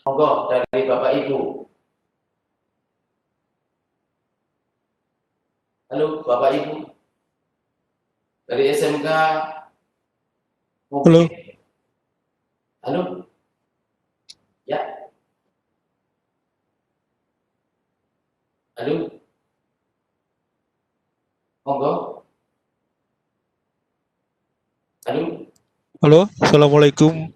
Monggo dari Bapak Ibu. Halo Bapak Ibu. Dari SMK Halo. mungkin. Halo. Ya. Halo. Monggo. Halo. Halo, Assalamualaikum.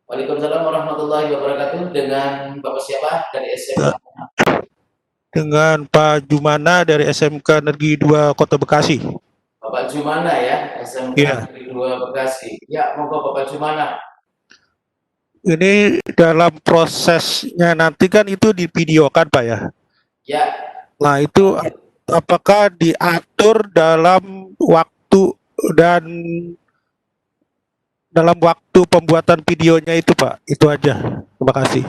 Waalaikumsalam warahmatullahi wabarakatuh. Dengan Bapak siapa dari SMK? Dengan Pak Jumana dari SMK Negeri 2 Kota Bekasi. Bapak Jumana ya, SMK Iya, Negeri 2 Bekasi. Ya, monggo Bapak Jumana. ini dalam prosesnya nanti kan itu divideokan Pak ya. Ya, Nah itu apakah diatur dalam waktu dan dalam waktu pembuatan videonya itu Pak? Itu aja. Terima kasih.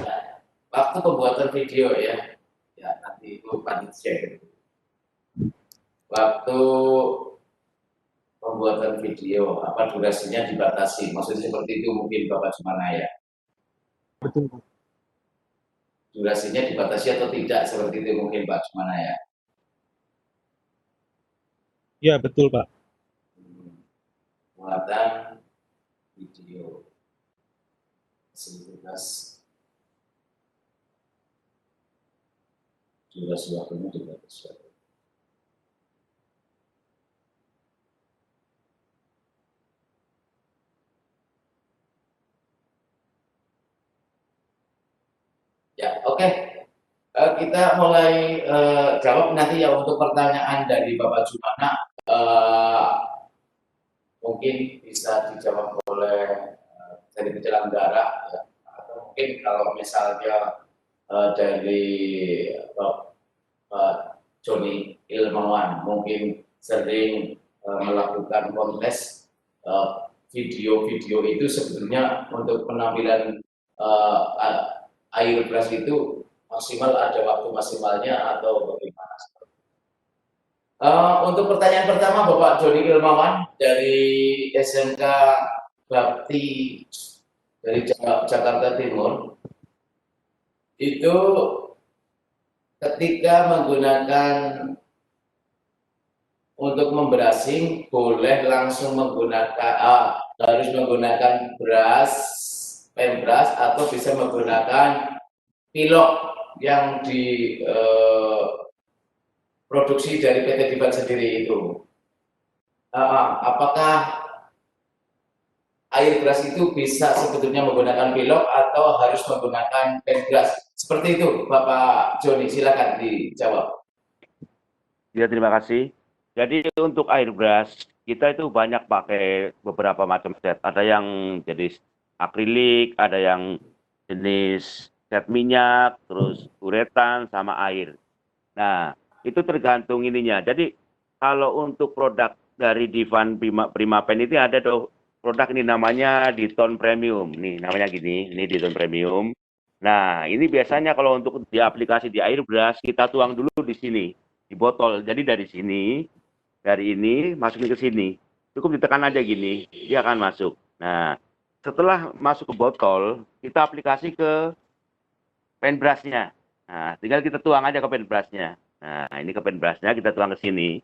waktu pembuatan video ya. Ya, nanti itu panitia. Waktu pembuatan video, apa durasinya dibatasi? Maksudnya seperti itu mungkin Bapak Jumana ya. Betul. Durasinya dibatasi atau tidak seperti itu mungkin Pak Jumana ya. Iya betul Pak. Pembuatan video. Fasilitas durasi waktunya dibatasi. Ya, oke. Kita mulai jawab nanti ya untuk pertanyaan dari Bapak Jumana. Uh, Mungkin bisa dijawab oleh dari penyelenggara ya. Atau mungkin kalau misalnya dari Pak Joni Ilmawan mungkin sering melakukan kontes video-video itu sebetulnya untuk penampilan air brush itu maksimal ada waktu maksimalnya atau bagaimana? Untuk pertanyaan pertama Bapak Joni Ilmawan dari SMK Bakti dari Jakarta Timur, itu ketika menggunakan untuk membrashing boleh langsung menggunakan harus menggunakan brush, pembrush atau bisa menggunakan pilok yang diproduksi dari PT Diban sendiri itu. Apakah air brush itu bisa sebetulnya menggunakan pilok atau harus menggunakan pembrush? Seperti itu, Bapak Joni, silakan dijawab. Ya, terima kasih. Jadi untuk airbrush, kita itu banyak pakai beberapa macam set. Ada yang jenis akrilik, ada yang jenis set minyak, terus uretan, sama air. Nah, itu tergantung ininya. Jadi kalau untuk produk dari Divan Primapen itu ada tuh produk ini namanya Diton Premium. Nih namanya gini, ini Diton Premium. Nah, ini biasanya kalau untuk di aplikasi di airbrush, kita tuang dulu di sini, di botol. Jadi dari sini, dari ini, masukin ke sini. Cukup ditekan aja gini, dia akan masuk. Nah, setelah masuk ke botol, kita aplikasi ke pen brush-nya. Nah, tinggal kita tuang aja ke pen brush-nya. Nah, ini ke pen brush-nya, kita tuang ke sini.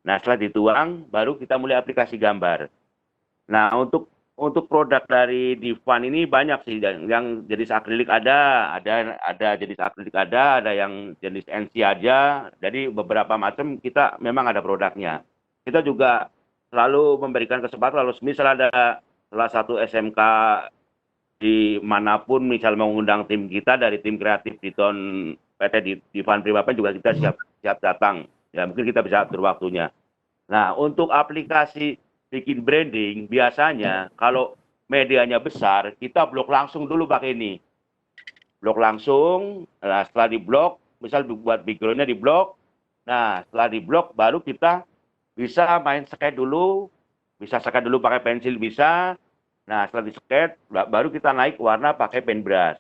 Nah, setelah dituang, baru kita mulai aplikasi gambar. Nah, untuk produk dari Divan ini banyak sih, yang jenis akrilik ada jenis akrilik ada yang jenis NC aja. Jadi beberapa macam kita memang ada produknya. Kita juga selalu memberikan kesempatan kalau misal ada salah satu SMK di manapun misal mengundang tim kita dari tim kreatif Diton PT Divan Primapen juga kita siap datang. Ya, mungkin kita bisa atur waktunya. Nah, untuk aplikasi bikin branding, biasanya kalau medianya besar, kita blok langsung dulu pakai ini. Blok langsung, nah setelah di blok, misal buat background-nya di blok, nah setelah di blok baru kita bisa main skate dulu, bisa skate dulu pakai pensil bisa, nah setelah di skate, baru kita naik warna pakai pen brush.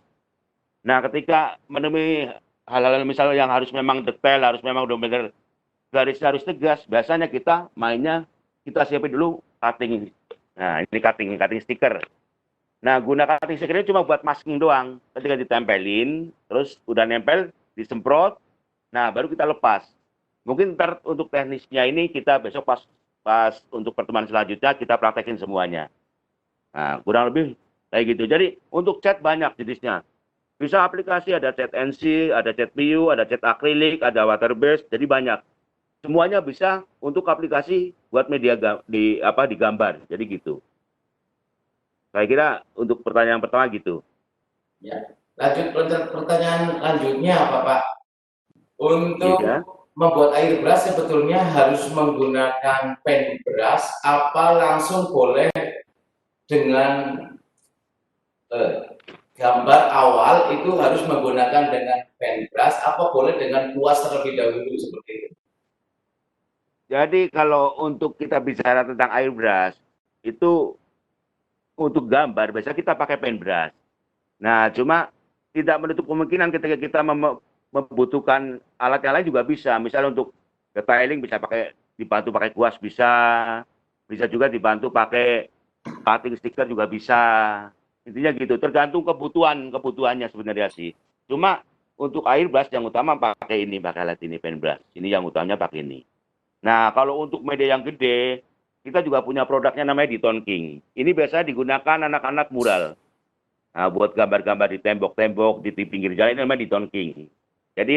Nah, ketika menemui hal-hal misalnya yang harus memang detail, harus memang benar-benar garis harus tegas, biasanya kita mainnya kita siapin dulu cutting. Nah, ini cutting stiker. Nah, gunakan anti stiker ini cuma buat masking doang. Ketika ditempelin, terus udah nempel, disemprot, nah baru kita lepas. Mungkin ntar untuk teknisnya ini kita besok pas untuk pertemuan selanjutnya kita praktekin semuanya. Nah, kurang lebih kayak gitu. Jadi untuk cat banyak jenisnya. Bisa aplikasi ada cat NC, ada cat PU, ada cat akrilik, ada water based, jadi banyak. Semuanya bisa untuk aplikasi buat media di gambar. Jadi gitu. Saya kira untuk pertanyaan pertama gitu. Ya. Lanjut pertanyaan lanjutnya apa Pak? Untuk Iya. membuat air beras sebetulnya harus menggunakan pen beras apa langsung boleh dengan eh, gambar awal itu harus menggunakan dengan pen brush apa boleh dengan kuas terlebih dahulu seperti itu? Jadi kalau untuk kita bicara tentang air brush, itu untuk gambar biasa kita pakai pen brush. Nah, cuma tidak menutup kemungkinan ketika kita membutuhkan alat yang lain juga bisa. Misalnya untuk detailing bisa dibantu pakai kuas bisa juga dibantu pakai cutting sticker juga bisa. Intinya gitu, tergantung kebutuhannya sebenarnya sih. Cuma untuk air brush yang utama pakai alat ini pen brush. Ini yang utamanya pakai ini. Nah, kalau untuk media yang gede, kita juga punya produknya namanya Diton King. Ini biasanya digunakan anak-anak mural. Nah, buat gambar-gambar di tembok-tembok, di pinggir jalan ini namanya Diton King. Jadi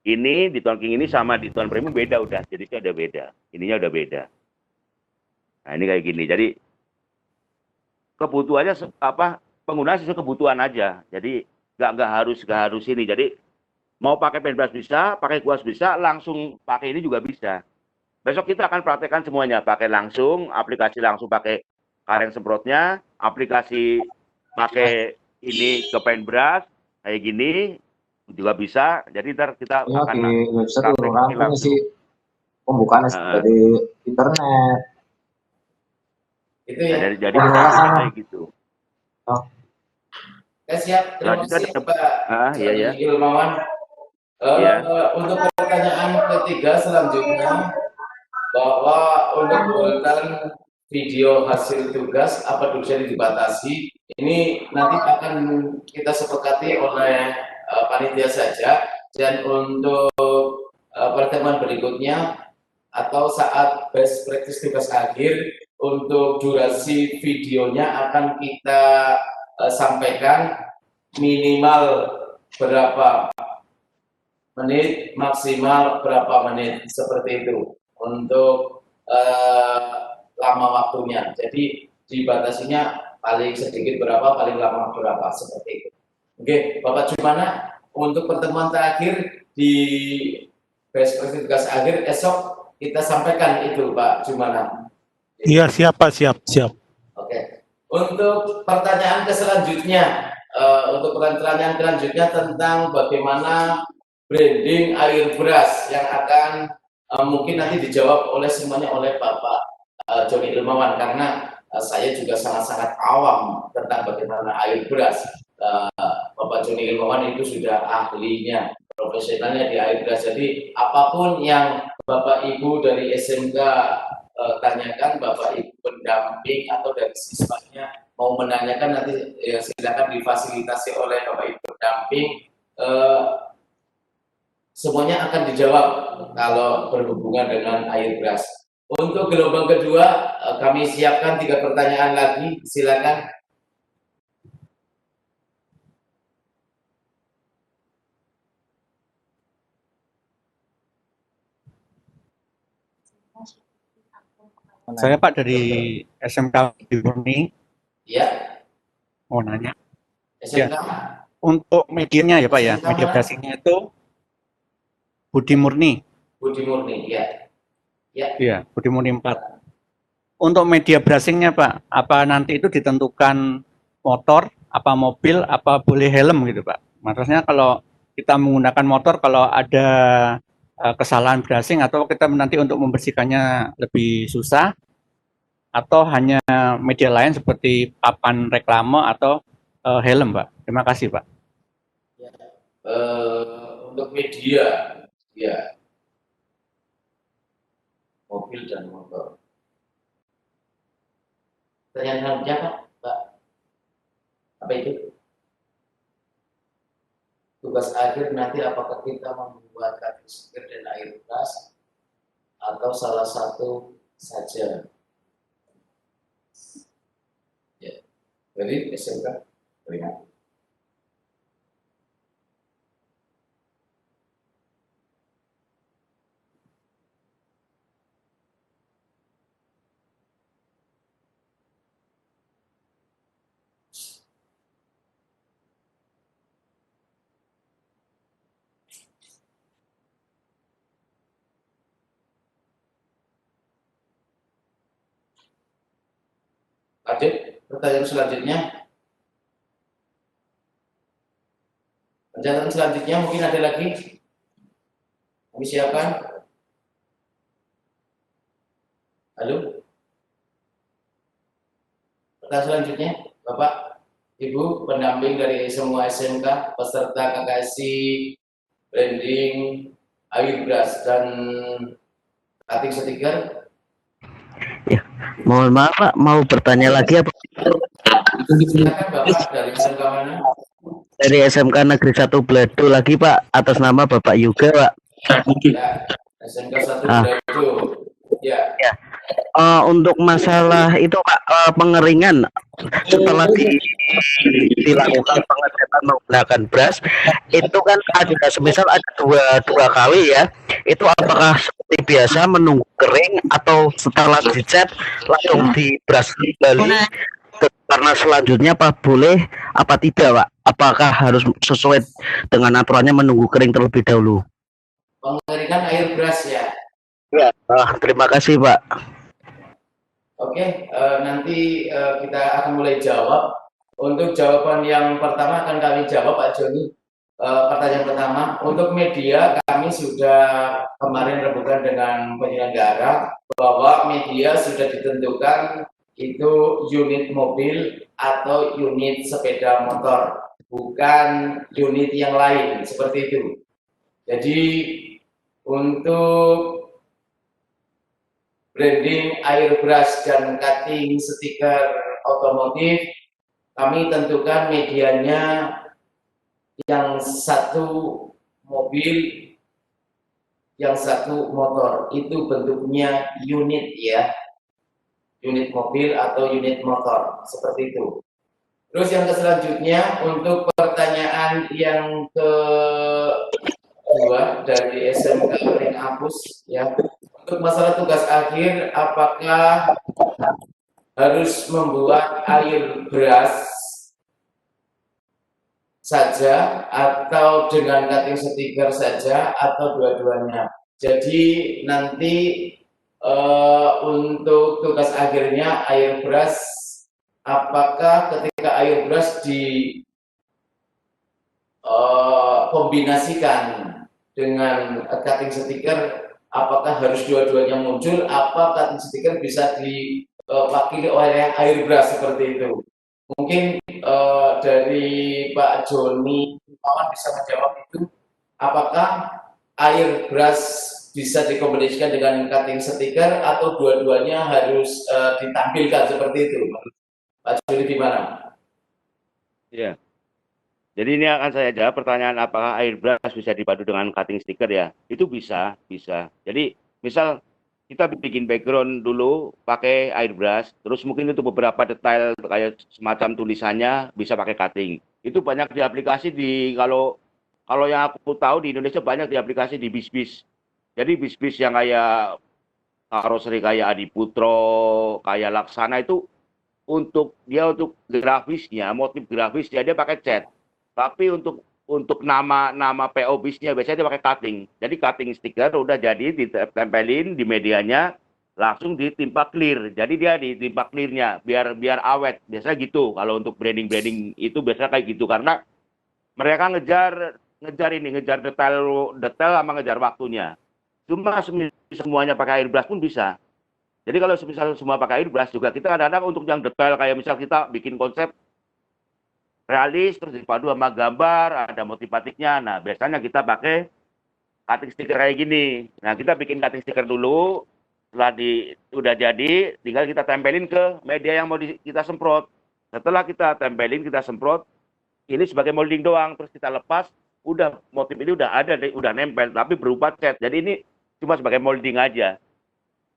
ini Diton King ini sama Diton Premium beda udah. Jadi itu ada beda. Ininya udah beda. Nah, ini kayak gini. Jadi kebutuhannya penggunaan sesuai kebutuhan aja. Jadi nggak harus ini. Jadi mau pakai pen brush bisa, pakai kuas bisa, langsung pakai ini juga bisa. Besok kita akan praktekkan semuanya, pakai langsung, aplikasi langsung pakai karen semprotnya, aplikasi pakai ini ke paintbrush, kayak gini juga bisa. Jadi ntar kita Ya, di akan website tuh praktek rampung sih langsung. pembukaan Nah, dari internet. Itu ya. jadi Penjelasan kayak gitu. oh, Siap. Terima Selanjutnya kasih Pak iya ya, Joni Ilmawan. iya. Untuk pertanyaan ketiga selanjutnya bahwa untuk pembuatan video hasil tugas apa dosen dibatasi ini nanti akan kita sepakati oleh panitia saja dan untuk pertemuan berikutnya atau saat best practice tugas akhir untuk durasi videonya akan kita sampaikan minimal berapa menit, maksimal berapa menit seperti itu untuk lama waktunya. Jadi dibatasinya paling sedikit berapa, paling lama berapa seperti itu. Oke, Bapak Jumana, untuk pertemuan terakhir di best practice tugas akhir esok kita sampaikan itu Pak Jumana. Iya, siap Pak, siap. Oke. Untuk pertanyaan selanjutnya, untuk pertanyaan selanjutnya tentang bagaimana branding air beras yang akan mungkin nanti dijawab oleh semuanya oleh Bapak Joni Ilmawan karena saya juga sangat-sangat awam tentang bagaimana air beras. Bapak Joni Ilmawan itu sudah ahlinya, profesionalnya di air beras. Jadi apapun yang Bapak Ibu dari SMK tanyakan, Bapak Ibu pendamping atau dari siswanya mau menanyakan nanti ya, silakan difasilitasi oleh Bapak Ibu pendamping. Semuanya akan dijawab kalau berhubungan dengan air beras. Untuk gelombang kedua, kami siapkan 3 pertanyaan lagi. Silakan. Saya Pak dari SMK Murni Ya, mau nanya. SMK. Ya, untuk medianya ya Pak ya, SMK media mana? brashingnya itu Budi Murni. Budi Murni, ya. Ya. Iya, Budi Murni 4. Untuk media brashingnya Pak, apa nanti itu ditentukan motor, apa mobil, apa boleh helm gitu Pak? Maksudnya kalau kita menggunakan motor, kalau ada kesalahan brushing atau kita nanti untuk membersihkannya lebih susah, atau hanya media lain seperti papan reklame atau helm Pak? Terima kasih Pak. Untuk media, ya, mobil dan motor. Pertanyaan selanjutnya, Pak. apa itu? Tugas akhir nanti apakah kita membuat cutting stiker dan airbrush atau salah satu saja? Ya, dari SMK terima. Lanjut, pertanyaan selanjutnya. Pertanyaan selanjutnya mungkin ada lagi. Kami siapkan. Halo. Pertanyaan selanjutnya, Bapak, Ibu, pendamping dari semua SMK, peserta KKSI, branding, airbrush, dan cutting stiker. Ya, mohon maaf Pak, mau bertanya lagi apa? Silakan Bapak dari SMK mana? Dari SMK Negeri 1 Bledo lagi Pak, atas nama Bapak Yuga Pak. Ya, SMK 1 Bledo. Ya. Untuk masalah itu Pak, pengeringan setelah dilakukan pengecekan menggunakan brush itu kan ada semisal ada dua kali ya, itu apakah seperti biasa menunggu kering atau setelah dicat langsung di brush kembali, karena selanjutnya apa boleh apa tidak Pak, apakah harus sesuai dengan aturannya menunggu kering terlebih dahulu? Pengeringan airbrush ya. Ya, terima kasih Pak. Oke, nanti kita akan mulai jawab. Untuk jawaban yang pertama akan kami jawab Pak Joni. Pertanyaan pertama, untuk media kami sudah kemarin rebukan dengan penyelenggara bahwa media sudah ditentukan itu unit mobil atau unit sepeda motor, bukan unit yang lain seperti itu. Jadi untuk branding airbrush dan cutting stiker otomotif, kami tentukan medianya yang satu mobil, yang satu motor. Itu bentuknya unit ya, unit mobil atau unit motor, seperti itu. Terus yang selanjutnya untuk pertanyaan yang kedua dari SMK Ring Apus ya, untuk masalah tugas akhir, apakah harus membuat airbrush saja atau dengan cutting stiker saja atau dua-duanya? Jadi nanti untuk tugas akhirnya airbrush, apakah ketika airbrush kombinasikan dengan cutting stiker, apakah harus dua-duanya muncul, apa cutting stiker bisa diwakili oleh airbrush seperti itu? Mungkin dari Pak Joni bisa menjawab itu, apakah airbrush bisa dikombinasikan dengan cutting stiker atau dua-duanya harus ditampilkan seperti itu? Pak Joni gimana? Ya. Jadi ini akan saya jawab pertanyaan apakah airbrush bisa dipadu dengan cutting stiker ya. Itu bisa. Jadi misal kita bikin background dulu pakai airbrush, terus mungkin untuk beberapa detail kayak semacam tulisannya bisa pakai cutting. Itu banyak di aplikasi kalau yang aku tahu di Indonesia banyak di aplikasi di bis-bis. Jadi bis-bis yang kayak karoseri kayak Adiputro, kayak Laksana itu untuk grafisnya, motif grafisnya dia pakai cat. Tapi untuk nama PO bisnya biasanya dia pakai cutting. Jadi cutting stiker udah jadi ditempelin di medianya, langsung ditimpa clear. Jadi dia ditimpa clearnya biar awet. Biasanya gitu. Kalau untuk branding itu biasanya kayak gitu karena mereka ngejar detail sama ngejar waktunya. Cuma semuanya pakai airbrush pun bisa. Jadi kalau misal semua pakai airbrush juga kita kadang-kadang untuk yang detail kayak misal kita bikin konsep realis terus dipadu sama gambar, ada motif batiknya. Nah, biasanya kita pakai cutting stiker kayak gini. Nah, kita bikin cutting stiker dulu. Setelah udah jadi, tinggal kita tempelin ke media yang mau kita semprot. Setelah kita tempelin, kita semprot, ini sebagai molding doang, terus kita lepas, udah motif ini udah ada, udah nempel, tapi berupa cat. Jadi ini cuma sebagai molding aja.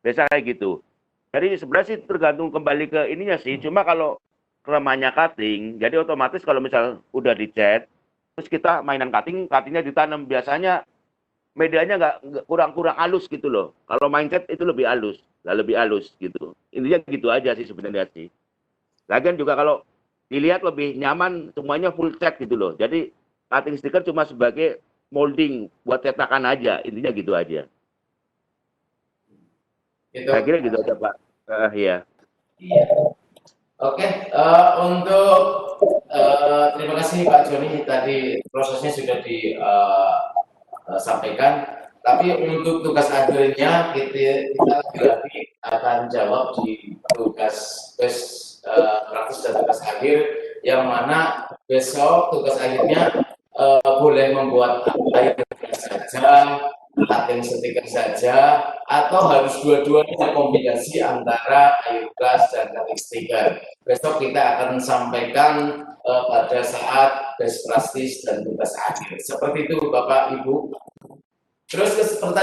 Biasa kayak gitu. Jadi sebenarnya sih tergantung kembali ke ininya sih. Cuma kalau kelemahannya cutting, jadi otomatis kalau misal udah dicat, terus kita mainan cuttingnya ditanam. Biasanya medianya nggak kurang halus gitu loh. Kalau main cat itu lebih halus gitu. Intinya gitu aja sih sebenarnya sih. Lagian juga kalau dilihat lebih nyaman semuanya full cat gitu loh. Jadi cutting stiker cuma sebagai molding buat cetakan aja. Intinya gitu aja. Gitu. Saya kira gitu aja Pak. Iya. Iya. Oke, untuk terima kasih Pak Joni, tadi prosesnya sudah disampaikan. Tapi untuk tugas akhirnya kita lagi akan jawab di tugas praktis dan tugas akhir, yang mana besok tugas akhirnya boleh membuat air saja, cutting stiker saja, atau harus dua-duanya kombinasi antara airblast dan cutting stiker. Besok kita akan sampaikan pada saat best practice dan tugas akhir. Seperti itu Bapak Ibu. Terus pertanyaan